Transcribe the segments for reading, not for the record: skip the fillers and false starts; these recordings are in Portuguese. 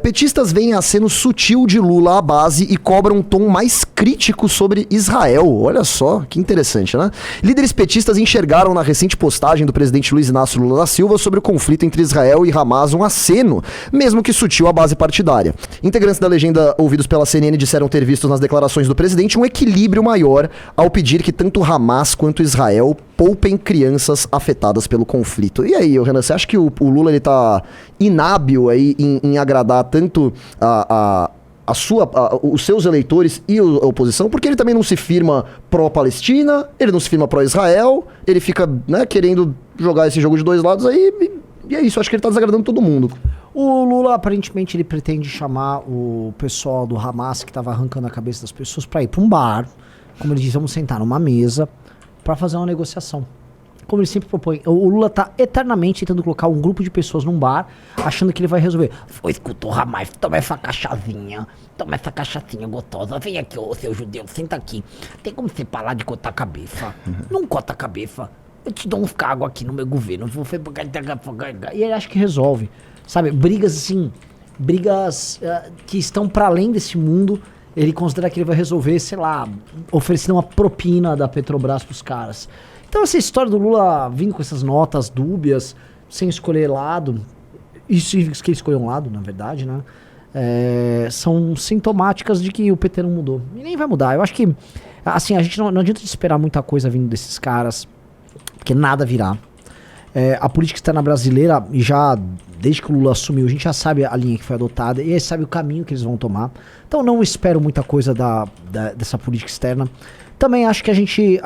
petistas veem aceno sutil de Lula à base e cobram um tom mais crítico sobre Israel. Olha só, que interessante, né? Líderes petistas enxergaram na recente postagem do presidente Luiz Inácio Lula da Silva sobre o conflito entre Israel e Hamas um aceno, mesmo que sutil à base partidária. Integrantes da legenda ouvidos pela CNN disseram ter visto nas declarações do presidente um equilíbrio maior ao pedir que tanto Hamas quanto Israel poupem crianças afetadas pelo conflito. E aí, Renan, você acha que o Lula ele tá inábil aí em agradar tanto os seus eleitores e a oposição? Porque ele também não se firma pró-Palestina, ele não se firma pró-Israel, ele fica, né, querendo jogar esse jogo de dois lados aí, e é isso, acho que ele tá desagradando todo mundo. O Lula, aparentemente, ele pretende chamar o pessoal do Hamas, que tava arrancando a cabeça das pessoas, pra ir pra um bar. Como ele diz, vamos sentar numa mesa pra fazer uma negociação. Como ele sempre propõe. O Lula tá eternamente tentando colocar um grupo de pessoas num bar, achando que ele vai resolver. Foi, escuta o Hamas, toma essa cachazinha gostosa. Vem aqui, ô seu judeu, senta aqui. Tem como você parar de cortar a cabeça? Não corta a cabeça. Eu te dou uns cargos aqui no meu governo. E ele acha que resolve. Sabe, brigas assim, que estão para além desse mundo, ele considera que ele vai resolver, sei lá, oferecendo uma propina da Petrobras pros caras. Então essa história do Lula vindo com essas notas dúbias, sem escolher lado, isso que ele escolheu um lado, na verdade, né, são sintomáticas de que o PT não mudou. E nem vai mudar. Eu acho que, assim, a gente não adianta de esperar muita coisa vindo desses caras, porque nada virá. A política externa brasileira, já desde que o Lula assumiu, a gente já sabe a linha que foi adotada e sabe o caminho que eles vão tomar. Então não espero muita coisa dessa política externa. Também acho que a gente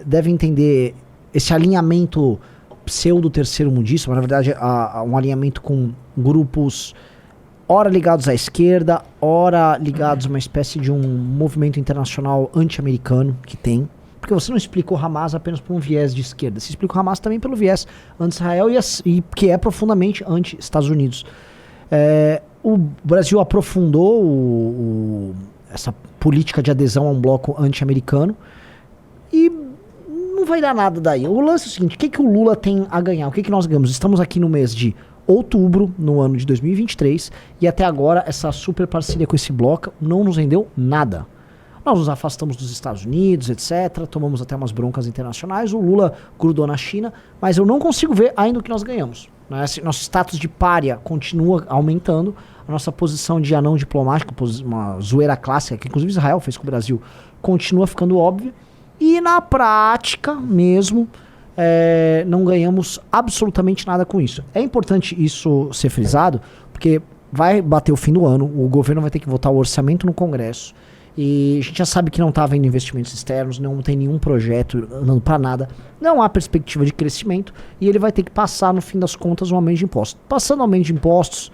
deve entender esse alinhamento pseudo-terceiro-mundista, mas na verdade um alinhamento com grupos ora ligados à esquerda, ora ligados a uma espécie de um movimento internacional anti-americano que tem. Porque você não explica o Hamas apenas por um viés de esquerda. Você explica o Hamas também pelo viés anti-Israel e que é profundamente anti-Estados Unidos. O Brasil aprofundou essa política de adesão a um bloco anti-americano e não vai dar nada daí. O lance é o seguinte, o que o Lula tem a ganhar? O que nós ganhamos? Estamos aqui no mês de outubro, no ano de 2023, e até agora essa super parceria com esse bloco não nos rendeu nada. Nós nos afastamos dos Estados Unidos, etc. Tomamos até umas broncas internacionais. O Lula grudou na China, mas eu não consigo ver ainda o que nós ganhamos. Nosso status de pária continua aumentando. A nossa posição de anão diplomático, uma zoeira clássica, que inclusive Israel fez com o Brasil, continua ficando óbvia. E na prática mesmo, não ganhamos absolutamente nada com isso. É importante isso ser frisado, porque vai bater o fim do ano, o governo vai ter que votar o orçamento no Congresso. E a gente já sabe que não está havendo investimentos externos, não tem nenhum projeto andando para nada, não há perspectiva de crescimento e ele vai ter que passar, no fim das contas, um aumento de impostos. Passando o aumento de impostos,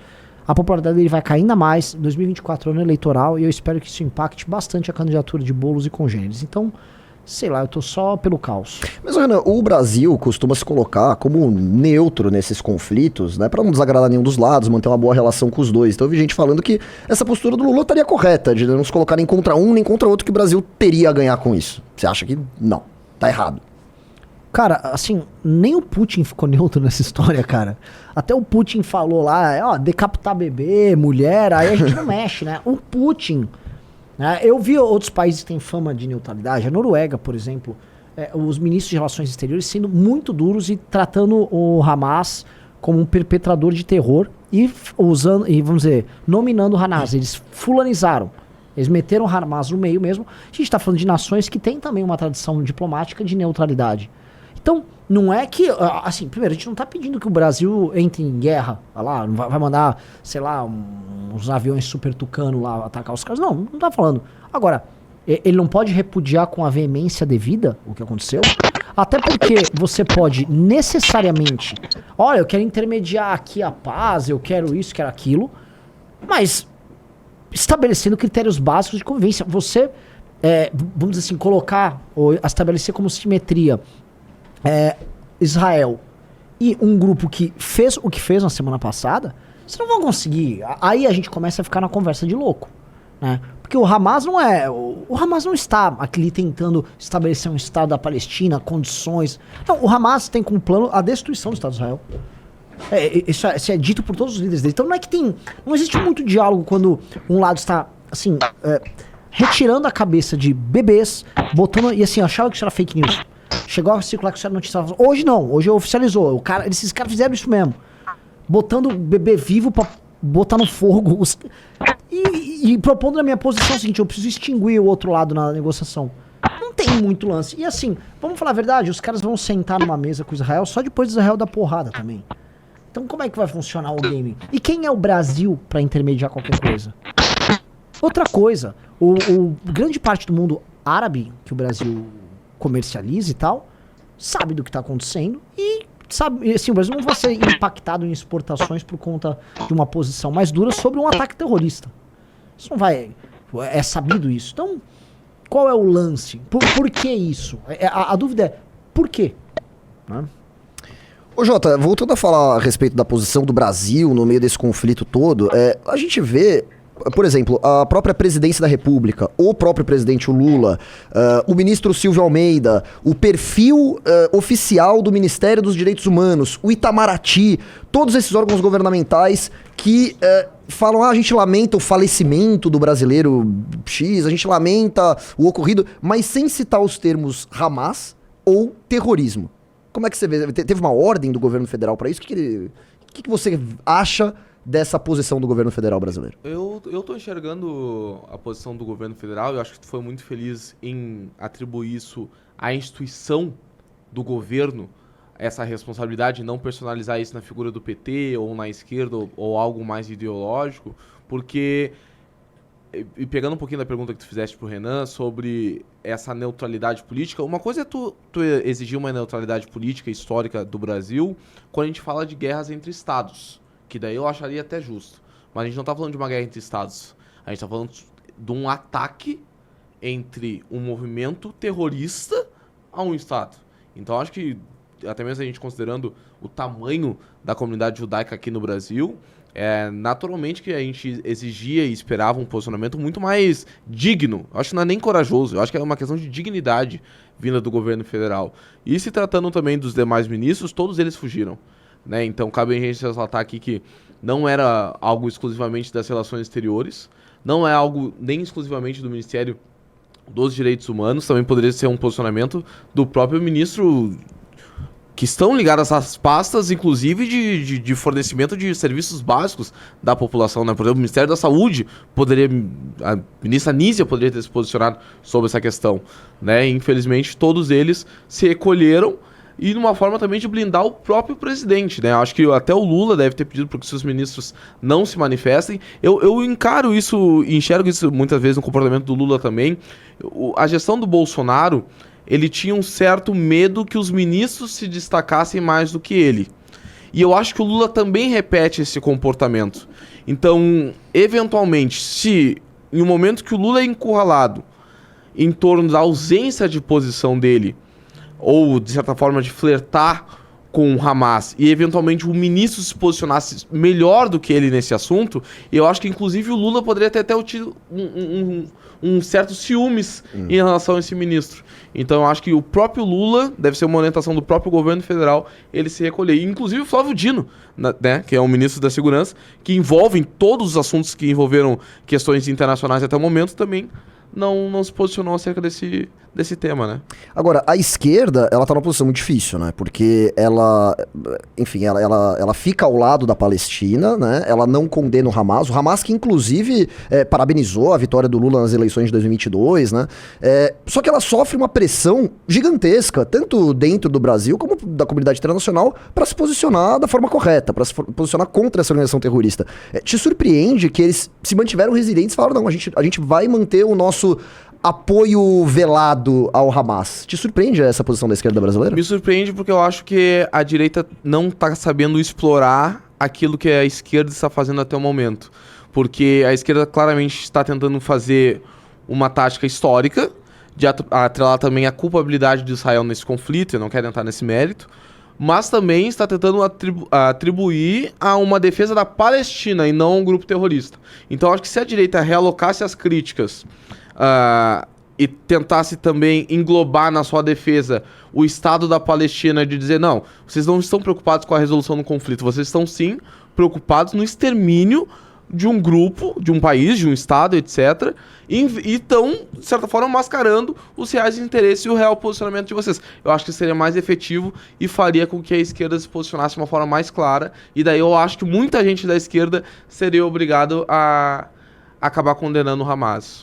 a popularidade dele vai cair ainda mais. 2024 é ano eleitoral e eu espero que isso impacte bastante a candidatura de Boulos e congêneres. Então, sei lá, eu tô só pelo caos. Mas, Renan, o Brasil costuma se colocar como neutro nesses conflitos, né? Pra não desagradar nenhum dos lados, manter uma boa relação com os dois. Então eu vi gente falando que essa postura do Lula estaria correta, de não se colocar nem contra um nem contra outro, que o Brasil teria a ganhar com isso. Você acha que não? Tá errado. Cara, assim, nem o Putin ficou neutro nessa história, cara. Até o Putin falou lá, decapitar bebê, mulher, aí a gente não mexe, né? O Putin... Eu vi outros países que têm fama de neutralidade, a Noruega, por exemplo, os ministros de relações exteriores sendo muito duros e tratando o Hamas como um perpetrador de terror e vamos dizer, nominando o Hamas. Eles fulanizaram, eles meteram o Hamas no meio mesmo. A gente está falando de nações que têm também uma tradição diplomática de neutralidade. Então, não é que, assim, primeiro, a gente não tá pedindo que o Brasil entre em guerra, lá, vai mandar, sei lá, uns aviões super tucano lá atacar os caras. Não tá falando. Agora, ele não pode repudiar com a veemência devida o que aconteceu, até porque você pode necessariamente, olha, eu quero intermediar aqui a paz, eu quero isso, quero aquilo, mas estabelecendo critérios básicos de convivência. Você, vamos dizer assim, colocar ou estabelecer como simetria Israel e um grupo que fez o que fez na semana passada, vocês não vão conseguir. Aí a gente começa a ficar na conversa de louco, né? Porque o Hamas não o Hamas não está aqui tentando estabelecer um Estado da Palestina, condições. Não, o Hamas tem como plano a destruição do Estado de Israel. Isso é dito por todos os líderes dele. Então não é que tem... Não existe muito diálogo quando um lado está, assim, retirando a cabeça de bebês, botando... E assim, achava que isso era fake news. Chegou a circular que isso era notícia. Hoje não, hoje oficializou. Esses caras fizeram isso mesmo. Botando o bebê vivo pra botar no fogo. E propondo na minha posição o seguinte, eu preciso extinguir o outro lado na negociação. Não tem muito lance. E assim, vamos falar a verdade, os caras vão sentar numa mesa com Israel só depois de Israel dar porrada também. Então como é que vai funcionar o game? E quem é o Brasil pra intermediar qualquer coisa? Outra coisa, grande parte do mundo árabe que o Brasil comercializa e tal, sabe do que tá acontecendo e sabe, assim, o Brasil não vai ser impactado em exportações por conta de uma posição mais dura sobre um ataque terrorista. Isso não vai... É sabido isso. Então, qual é o lance? Por que isso? A dúvida é, por quê? Né? Ô Jota, voltando a falar a respeito da posição do Brasil no meio desse conflito todo, a gente vê, por exemplo, a própria presidência da República, o próprio presidente Lula, o ministro Silvio Almeida, o perfil oficial do Ministério dos Direitos Humanos, o Itamaraty, todos esses órgãos governamentais que falam, a gente lamenta o falecimento do brasileiro X, a gente lamenta o ocorrido, mas sem citar os termos Hamas ou terrorismo. Como é que você vê? Teve uma ordem do governo federal para isso? O que você acha dessa posição do governo federal brasileiro? Eu tô enxergando a posição do governo federal, eu acho que tu foi muito feliz em atribuir isso à instituição do governo, essa responsabilidade, não personalizar isso na figura do PT ou na esquerda ou algo mais ideológico, porque, e pegando um pouquinho da pergunta que tu fizeste pro Renan sobre essa neutralidade política, uma coisa é tu exigir uma neutralidade política histórica do Brasil quando a gente fala de guerras entre estados, que daí eu acharia até justo. Mas a gente não tá falando de uma guerra entre estados. A gente tá falando de um ataque entre um movimento terrorista a um estado. Então acho que, até mesmo a gente considerando o tamanho da comunidade judaica aqui no Brasil, naturalmente que a gente exigia e esperava um posicionamento muito mais digno. Eu acho que não é nem corajoso, eu acho que é uma questão de dignidade vinda do governo federal. E se tratando também dos demais ministros, todos eles fugiram. Né? Então cabe a gente ressaltar aqui que não era algo exclusivamente das relações exteriores, não é algo nem exclusivamente do Ministério dos Direitos Humanos, também poderia ser um posicionamento do próprio ministro, que estão ligadas às pastas, inclusive de fornecimento de serviços básicos da população. Né? Por exemplo, o Ministério da Saúde a ministra Nízia poderia ter se posicionado sobre essa questão. Né? Infelizmente, todos eles se recolheram, e numa forma também de blindar o próprio presidente, né? Acho que até o Lula deve ter pedido para que seus ministros não se manifestem. Eu encaro isso, enxergo isso muitas vezes no comportamento do Lula também. A gestão do Bolsonaro, ele tinha um certo medo que os ministros se destacassem mais do que ele. E eu acho que o Lula também repete esse comportamento. Então, eventualmente, se em um momento que o Lula é encurralado em torno da ausência de posição dele, ou, de certa forma, de flertar com o Hamas, e eventualmente o ministro se posicionasse melhor do que ele nesse assunto, eu acho que, inclusive, o Lula poderia ter até tido um certo ciúmes em relação a esse ministro. Então, eu acho que o próprio Lula, deve ser uma orientação do próprio governo federal, ele se recolher. E, inclusive, o Flávio Dino, né, que é o ministro da Segurança, que envolve em todos os assuntos que envolveram questões internacionais até o momento, também não se posicionou acerca desse tema, né? Agora, a esquerda, ela tá numa posição muito difícil, né? Porque ela, enfim, ela fica ao lado da Palestina, né? Ela não condena o Hamas. O Hamas que, inclusive, parabenizou a vitória do Lula nas eleições de 2022, né? Só que ela sofre uma pressão gigantesca, tanto dentro do Brasil como da comunidade internacional, para se posicionar da forma correta, para se posicionar contra essa organização terrorista. Te surpreende que eles se mantiveram resilientes e falaram, não, a gente vai manter o nosso apoio velado ao Hamas. Te surpreende essa posição da esquerda brasileira? Me surpreende porque eu acho que a direita não está sabendo explorar aquilo que a esquerda está fazendo até o momento. Porque a esquerda claramente está tentando fazer uma tática histórica, de atrelar também a culpabilidade de Israel nesse conflito, eu não quero entrar nesse mérito, mas também está tentando atribuir a uma defesa da Palestina e não a um grupo terrorista. Então acho que se a direita realocasse as críticas e tentasse também englobar na sua defesa o Estado da Palestina de dizer, não, vocês não estão preocupados com a resolução do conflito, vocês estão sim preocupados no extermínio de um grupo, de um país, de um Estado, etc. E estão, de certa forma, mascarando os reais interesses e o real posicionamento de vocês. Eu acho que seria mais efetivo e faria com que a esquerda se posicionasse de uma forma mais clara. E daí eu acho que muita gente da esquerda seria obrigado a acabar condenando o Hamas.